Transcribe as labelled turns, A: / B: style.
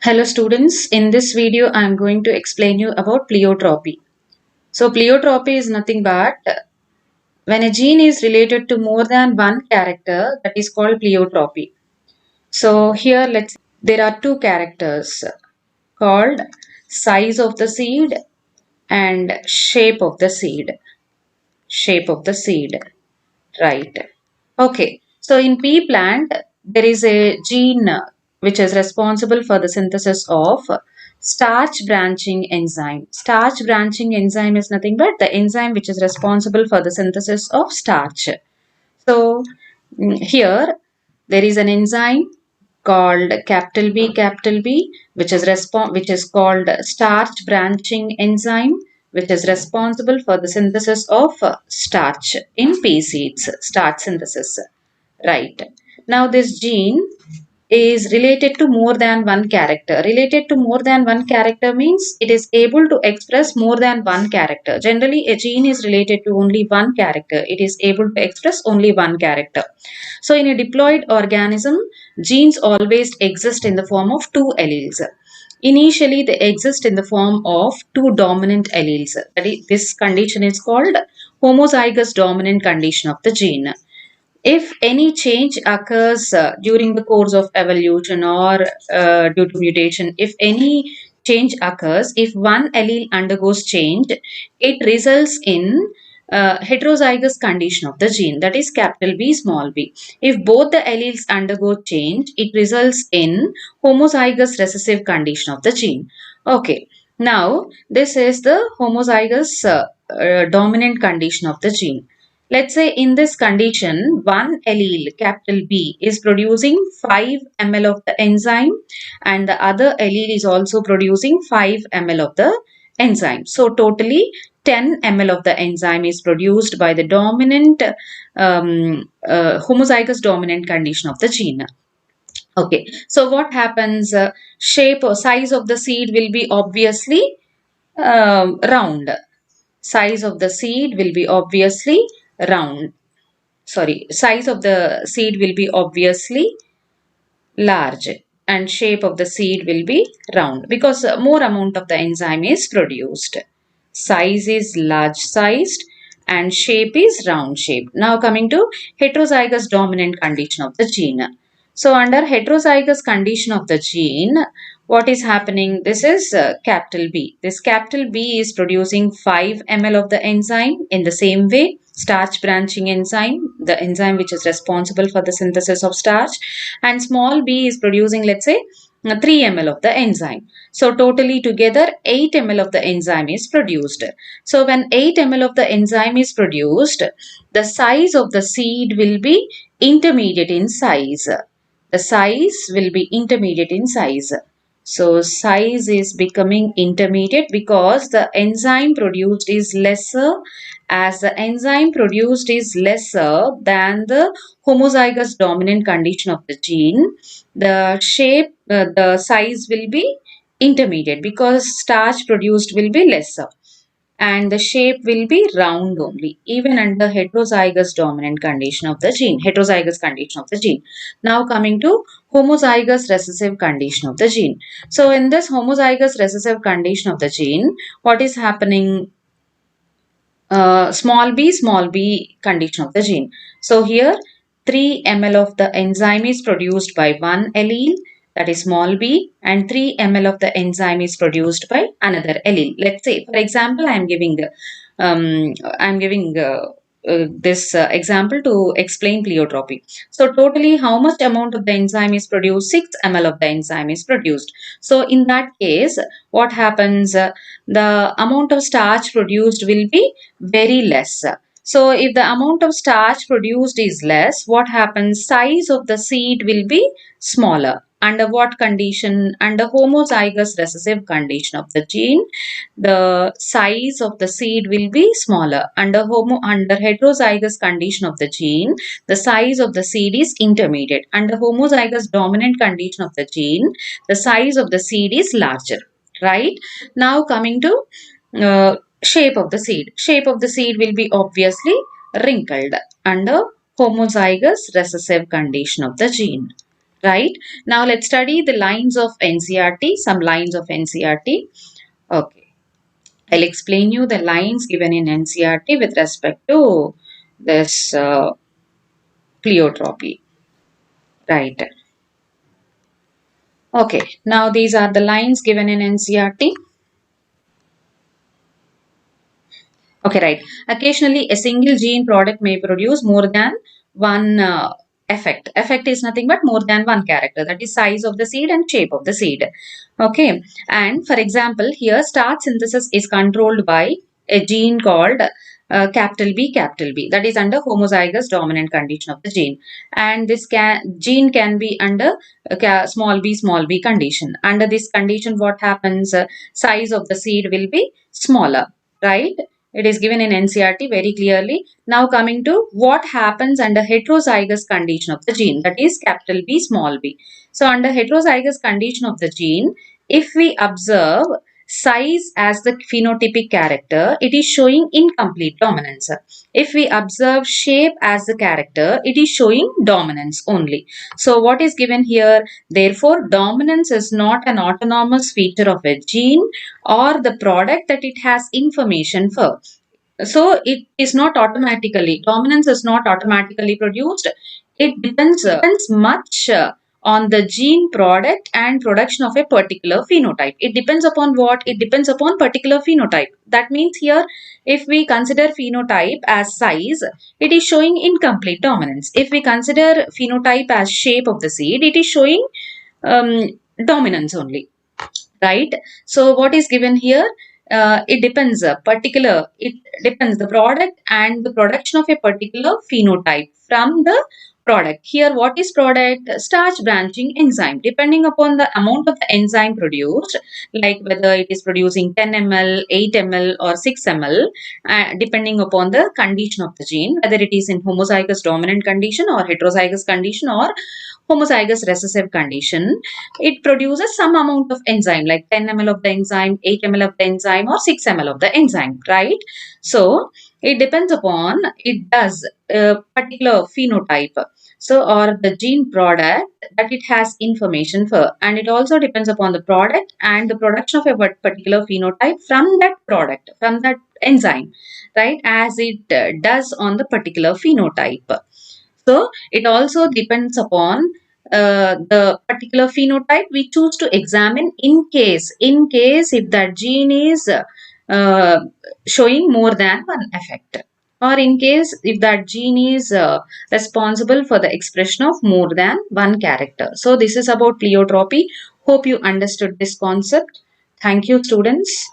A: Hello students, in this video I am going to explain you about pleiotropy. So pleiotropy is nothing but when a gene is related to more than one character, that is called pleiotropy. So here there are two characters called size of the seed and shape of the seed. Shape of the seed, right. Okay, so in pea plant, there is a gene which is responsible for the synthesis of starch branching enzyme. Starch branching enzyme is nothing but the enzyme which is responsible for the synthesis of starch. So here there is an enzyme called capital B, which is called starch branching enzyme, which is responsible for the synthesis of starch in pea seeds, starch synthesis. Right. Now this gene is related to more than one character. Related to more than one character means it is able to express more than one character. Generally, a gene is related to only one character. It is able to express only one character. So in a diploid organism, genes always exist in the form of two alleles. Initially, they exist in the form of two dominant alleles. This condition is called homozygous dominant condition of the gene. If any change occurs during the course of evolution or due to mutation, if any change occurs, if one allele undergoes change, it results in heterozygous condition of the gene, that is capital B small b. If both the alleles undergo change, it results in homozygous recessive condition of the gene. Okay, now this is the homozygous dominant condition of the gene. Let's say in this condition, one allele, capital B, is producing 5 ml of the enzyme and the other allele is also producing 5 ml of the enzyme. So totally 10 ml of the enzyme is produced by the dominant homozygous dominant condition of the gene. Okay, so what happens? Shape or size of the seed will be obviously round. Size of the seed will be obviously round. Size of the seed will be obviously large and shape of the seed will be round because more amount of the enzyme is produced. Size is large sized and shape is round shape. Now coming to heterozygous dominant condition of the gene. So under heterozygous condition of the gene, what is happening? This is capital B. This capital B is producing 5 ml of the enzyme in the same way. Starch branching enzyme, the enzyme which is responsible for the synthesis of starch, and small b is producing, let's say, 3 ml of the enzyme. So totally together 8 ml of the enzyme is produced. So when 8 ml of the enzyme is produced, the size of the seed will be intermediate in size. The size will be intermediate in size. So size is becoming intermediate because the enzyme produced is lesser. As the enzyme produced is lesser than the homozygous dominant condition of the gene, the size will be intermediate because starch produced will be lesser and the shape will be round only even under heterozygous dominant condition of the gene, heterozygous condition of the gene. Now coming to homozygous recessive condition of the gene. So in this homozygous recessive condition of the gene, what is happening? Small b condition of the gene. So here 3 ml of the enzyme is produced by one allele, that is small b, and 3 ml of the enzyme is produced by another allele. Let's say, for example, I am giving this example to explain pleiotropy. So totally how much amount of the enzyme is produced? 6 ml of the enzyme is produced. So in that case, what happens? The amount of starch produced will be very less. So if the amount of starch produced is less, what happens? Size of the seed will be smaller. Under what condition? Under homozygous recessive condition of the gene, the size of the seed will be smaller. Under heterozygous condition of the gene, the size of the seed is intermediate. Under homozygous dominant condition of the gene, the size of the seed is larger. Right? Now coming to shape of the seed. Shape of the seed will be obviously wrinkled under homozygous recessive condition of the gene. right? Now let's study the lines of NCERT, some lines of NCERT. Okay, I'll explain you the lines given in NCERT with respect to this pleiotropy, right? Okay, now these are the lines given in NCERT. Okay, right. Occasionally, a single gene product may produce more than one effect. Effect is nothing but more than one character, that is size of the seed and shape of the seed. Okay, and for example, here starch synthesis is controlled by a gene called capital B, capital B, that is under homozygous dominant condition of the gene, and this gene can be under small b condition. Under this condition, what happens? Size of the seed will be smaller, right? It is given in NCERT very clearly. Now coming to what happens under heterozygous condition of the gene, that is capital B, small b. So under heterozygous condition of the gene, if we observe size as the phenotypic character, it is showing incomplete dominance. If we observe shape as the character, it is showing dominance only. So what is given here? Therefore, dominance is not an autonomous feature of a gene or the product that it has information for. So it is not automatically, dominance is not automatically produced. It depends much on the gene product and production of a particular phenotype. It depends upon what? It depends upon particular phenotype. That means here, if we consider phenotype as size, it is showing incomplete dominance. If we consider phenotype as shape of the seed, it is showing dominance only, right? So what is given here? It depends it depends the product and the production of a particular phenotype from the product. Here what is product? Starch branching enzyme. Depending upon the amount of the enzyme produced, like whether it is producing 10 ml, 8 ml or 6 ml, depending upon the condition of the gene, whether it is in homozygous dominant condition or heterozygous condition or homozygous recessive condition, it produces some amount of enzyme like 10 ml of the enzyme, 8 ml of the enzyme or 6 ml of the enzyme, right? So it depends upon, it does a particular phenotype, so or the gene product that it has information for, and it also depends upon the product and the production of a particular phenotype from that product, from that enzyme, right, as it does on the particular phenotype. So it also depends upon the particular phenotype we choose to examine in case if that gene is uh, showing more than one effect, or in case if that gene is responsible for the expression of more than one character. So this is about pleiotropy. Hope you understood this concept. Thank you, students.